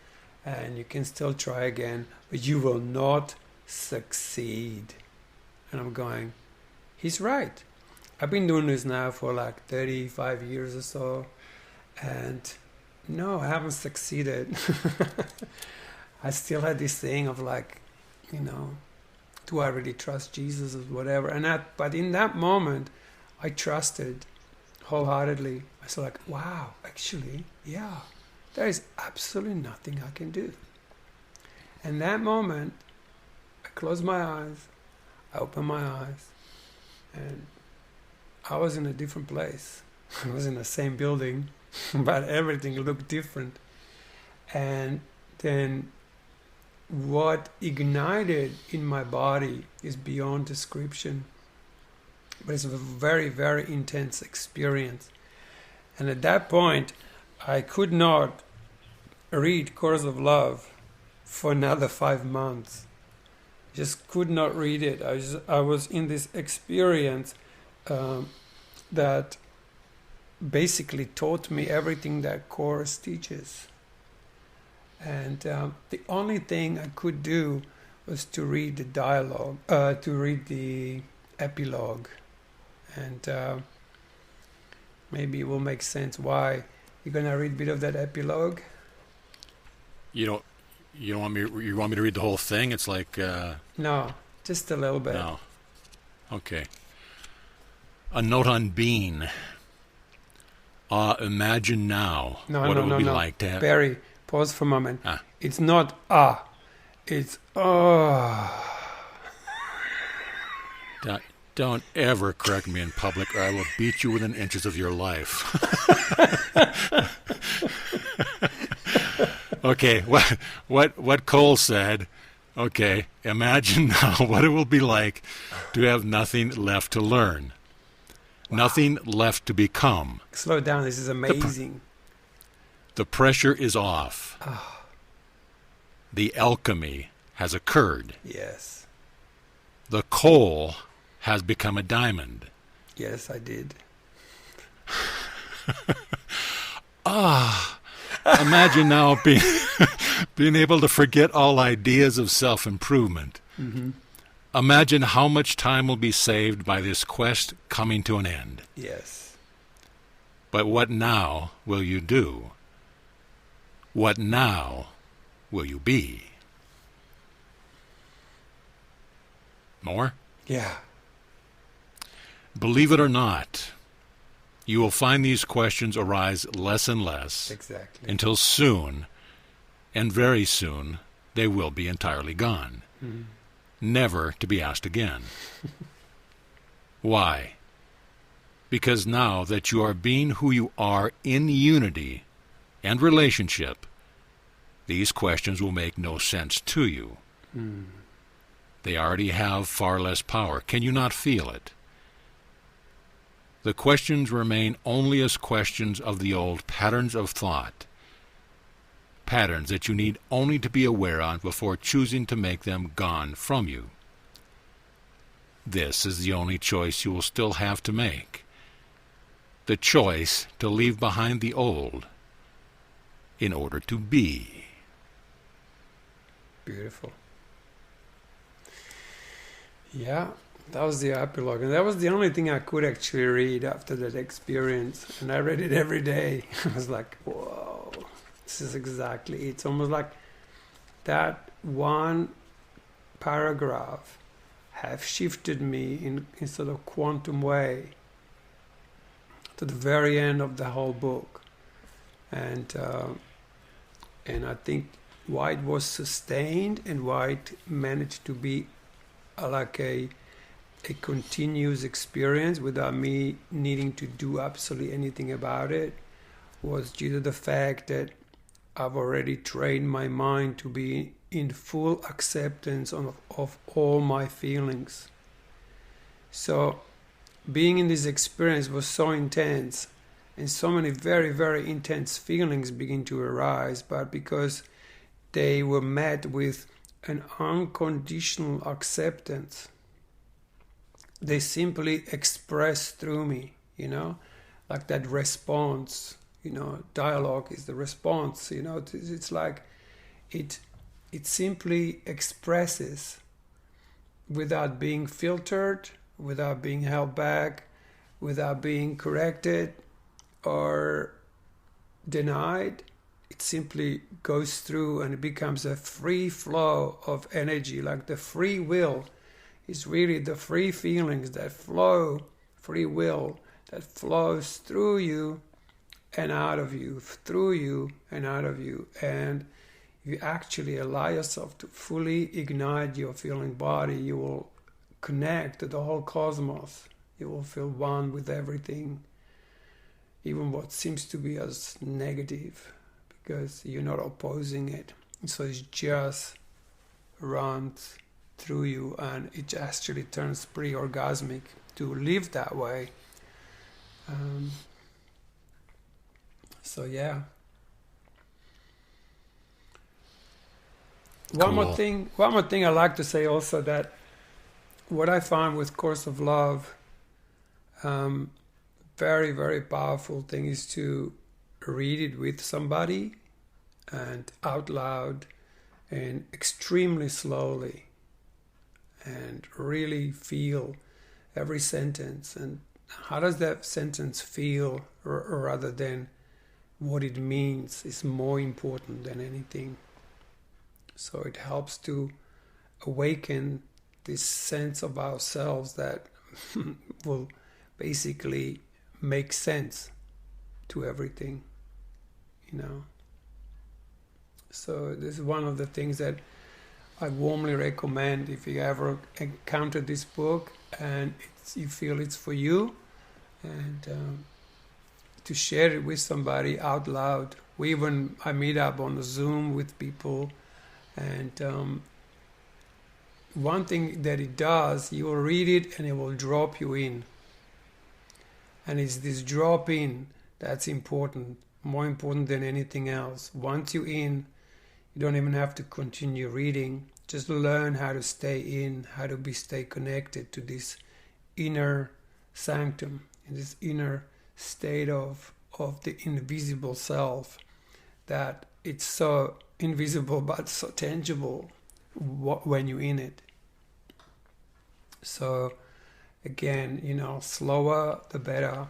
and you can still try again, but you will not succeed. And I'm going, he's right. I've been doing this now for 35 years or so, and no, I haven't succeeded. I still had this thing of do I really trust Jesus or whatever? But in that moment, I trusted wholeheartedly. I was like, wow, actually, yeah, there is absolutely nothing I can do. And that moment, I closed my eyes, I opened my eyes, and I was in a different place. I was in the same building, but everything looked different. And then what ignited in my body is beyond description. But it's a very, very intense experience. And at that point, I could not read Course of Love for another 5 months. Just could not read it. I was in this experience that basically taught me everything that Course teaches. And the only thing I could do was to read the dialogue, to read the epilogue. And maybe it will make sense why. You're going to read a bit of that epilogue? You want me to read the whole thing? It's No, just a little bit. No. Okay. A note on being. Imagine now what it would be like to have... Barry, pause for a moment. Ah. It's not it's Don't ever correct me in public, or I will beat you within inches of your life. Okay, what Cole said. Okay, imagine now what it will be like to have nothing left to learn, nothing left to become. Slow down. This is amazing. The pressure is off. The alchemy has occurred. Yes. The coal has become a diamond. Yes, I did. Imagine now being able to forget all ideas of self-improvement. Mm-hmm. Imagine how much time will be saved by this quest coming to an end. Yes. But what now will you do? What now will you be? More? Yeah. Believe it or not, you will find these questions arise less and less. Exactly. Until soon, and very soon, they will be entirely gone. Mm-hmm. Never to be asked again. Why? Because now that you are being who you are in unity and relationship, these questions will make no sense to you. Mm. They already have far less power. Can you not feel it? The questions remain only as questions of the old patterns of thought, patterns that you need only to be aware of before choosing to make them gone from you. This is the only choice you will still have to make, the choice to leave behind the old in order to be. Beautiful. Yeah. That was the epilogue, and that was the only thing I could actually read after that experience, and I read it every day. I was like, whoa, this is exactly it. It's almost like that one paragraph have shifted me in sort of quantum way to the very end of the whole book. and I think why it was sustained and why it managed to be like a continuous experience without me needing to do absolutely anything about it was due to the fact that I've already trained my mind to be in full acceptance of all my feelings. So being in this experience was so intense, and so many very, very intense feelings begin to arise, but because they were met with an unconditional acceptance, they simply expressed through me, like that response, dialogue is the response, it's like it simply expresses without being filtered, without being held back, without being corrected or denied. It simply goes through and it becomes a free flow of energy, like the free will is really the free feelings that flow, free will that flows through you and out of you, through you and out of you. And if you actually allow yourself to fully ignite your feeling body, you will connect to the whole cosmos. You will feel one with everything, even what seems to be as negative, because you're not opposing it. So it just runs through you, and it actually turns pretty orgasmic to live that way. So yeah. Cool. One more thing I like to say also, that what I found with Course of Love, very, very powerful thing is to read it with somebody and out loud and extremely slowly, and really feel every sentence and how does that sentence feel, rather than what it means is more important than anything. So it helps to awaken this sense of ourselves that will basically make sense to everything, So this is one of the things that I warmly recommend if you ever encounter this book and you feel it's for you, and to share it with somebody out loud. I meet up on Zoom with people, and one thing that it does, you will read it and it will drop you in. And it's this drop in that's important, more important than anything else. Once you're in, you don't even have to continue reading. Just learn how to stay in, how to stay connected to this inner sanctum, in this inner state of the invisible self, that it's so invisible but so tangible when you're in it. So again, slower the better.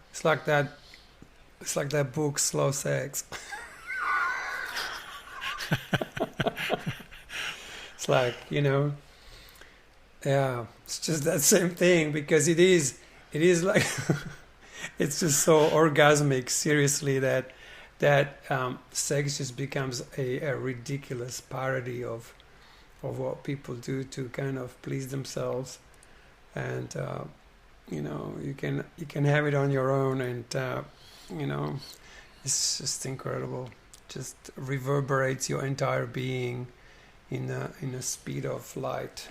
It's like that book, Slow Sex. It's like, yeah, it's just that same thing, because it is like it's just so orgasmic, seriously, that sex just becomes a ridiculous parody of what people do to kind of please themselves, and you can have it on your own, and it's just incredible. Just reverberates your entire being in a speed of light.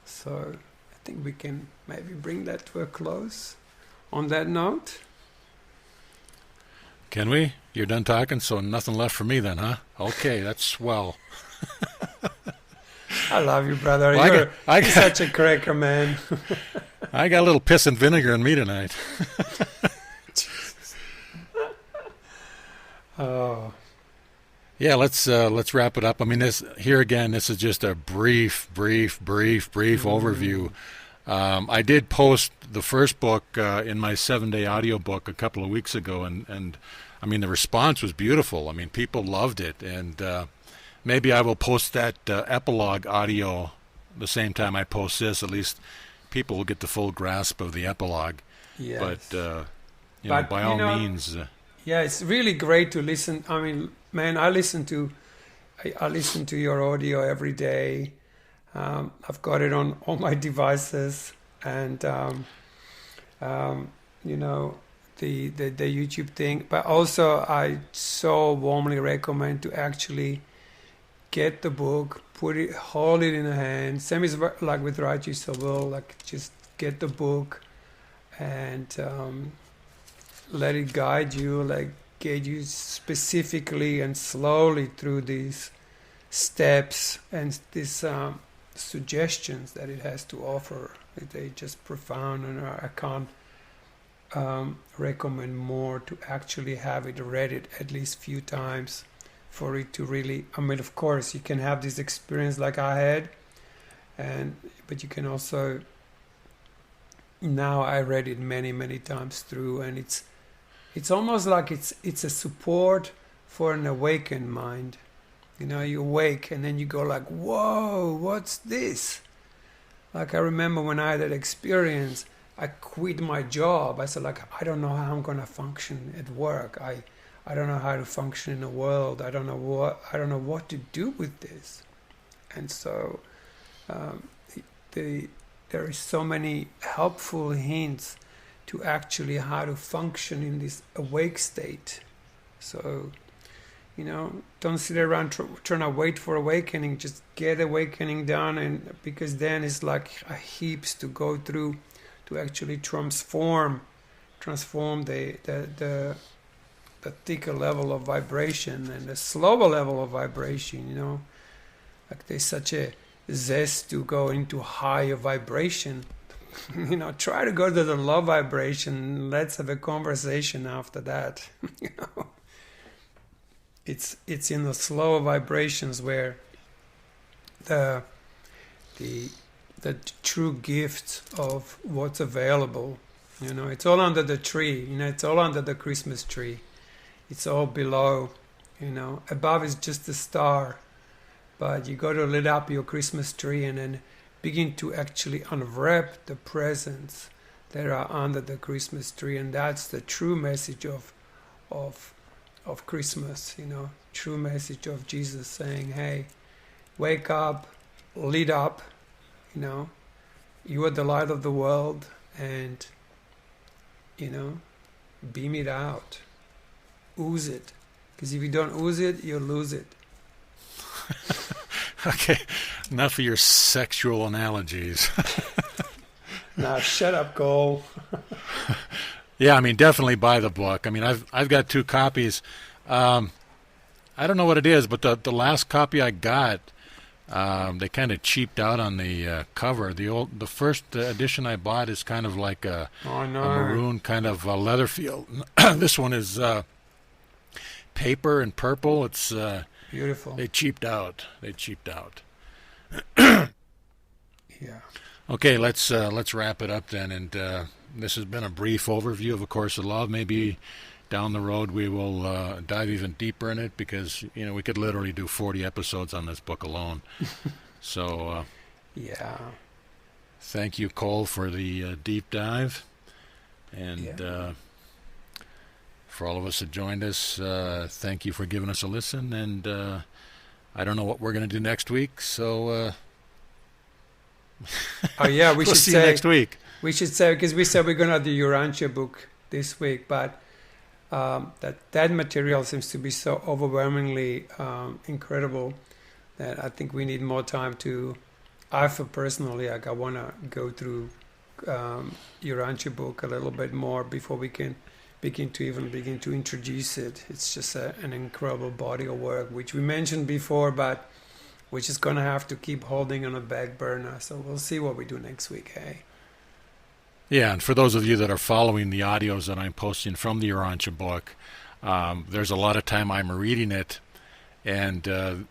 So I think we can maybe bring that to a close on that note. Can we? You're done talking, so nothing left for me then, huh? Okay, that's swell. I love you, brother. Well, you're such a cracker, man. I got a little piss and vinegar in me tonight. Oh. Yeah, let's wrap it up. I mean, this is just a brief overview. I did post the first book in my 7-day audiobook a couple of weeks ago, and I mean, the response was beautiful. I mean, people loved it, and maybe I will post that epilogue audio the same time I post this. At least people will get the full grasp of the epilogue. Yes. But by all means... Yeah, it's really great to listen. I mean, man, I listen to your audio every day. I've got it on all my devices, and um, you know, the YouTube thing. But also, I so warmly recommend to actually get the book, hold it in the hand. Same as like with Raji Sobel, like just get the book and let it guide you, like get you specifically and slowly through these steps and these suggestions that it has to offer. They just profound, and I can't recommend more to actually have it read it at least few times for it to really. I mean, of course, you can have this experience like I had, but you can also. Now I read it many times through, and it's almost like it's a support for an awakened mind. You know, you awake and then you go like, whoa, what's this? Like I remember when I had that experience, I quit my job. I said like, I don't know how I'm gonna function at work. I don't know how to function in the world. I don't know what to do with this. And so there is so many helpful hints to actually how to function in this awake state. So, you know, don't sit around trying to wait for awakening. Just get awakening done, and because then it's like a heaps to go through to actually transform the thicker level of vibration and the slower level of vibration. You know, like there's such a zest to go into higher vibration. You know, try to go to the low vibration. Let's have a conversation after that. You know, it's in the slower vibrations where the true gift of what's available. You know, it's all under the tree. You know, it's all under the Christmas tree. It's all below. You know, above is just a star. But you got to lit up your Christmas tree and then begin to actually unwrap the presents that are under the Christmas tree, and that's the true message of Christmas. You know, true message of Jesus saying, "Hey, wake up, lit up. You know, you are the light of the world, and you know, beam it out, ooze it. Because if you don't ooze it, you'll lose it." Okay, enough of your sexual analogies. Now shut up, Cole. Yeah, I mean, definitely buy the book. I mean, I've got 2 copies. I don't know what it is, but the last copy I got, they kind of cheaped out on the cover. The first edition I bought is kind of like a maroon kind of leather feel. This one is paper and purple. It's beautiful. They cheaped out. Yeah. Okay, let's wrap it up then. And this has been a brief overview of A Course of Love. Maybe down the road we will dive even deeper in it, because you know we could literally do 40 episodes on this book alone. So yeah. Thank you, Cole, for the deep dive, and for all of us that joined us, thank you for giving us a listen. And I don't know what we're going to do next week, so oh yeah, we we'll should see say you next week. We should say, because we said we're going to do your Urantia book this week, but that material seems to be so overwhelmingly incredible that I think we need more time to. I feel personally like I want to go through your Urantia book a little bit more before we can begin to introduce it. It's just an incredible body of work, which we mentioned before, but we're just going to have to keep holding on a back burner. So we'll see what we do next week, hey? Yeah, and for those of you that are following the audios that I'm posting from the Urantia book, there's a lot of time I'm reading it, and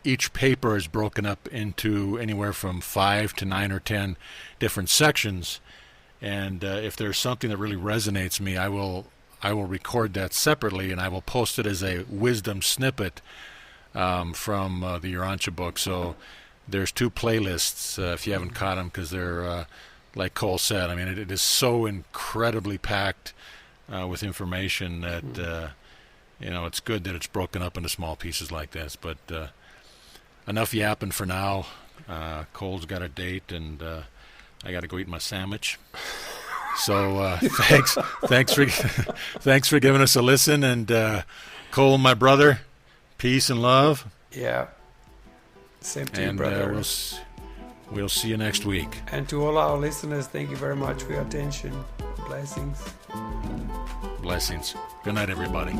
each paper is broken up into anywhere from 5 to 9 or 10 different sections. And if there's something that really resonates me, I will record that separately, and I will post it as a wisdom snippet from the Urantia book. So there's 2 playlists if you haven't caught them, because they're like Cole said. I mean, it is so incredibly packed with information that it's good that it's broken up into small pieces like this. But enough yapping for now. Cole's got a date, and I got to go eat my sandwich. So thanks for giving us a listen, and Cole, my brother, peace and love. Yeah. Same to you, brother. We'll see you next week. And to all our listeners, thank you very much for your attention. Blessings. Blessings. Good night, everybody.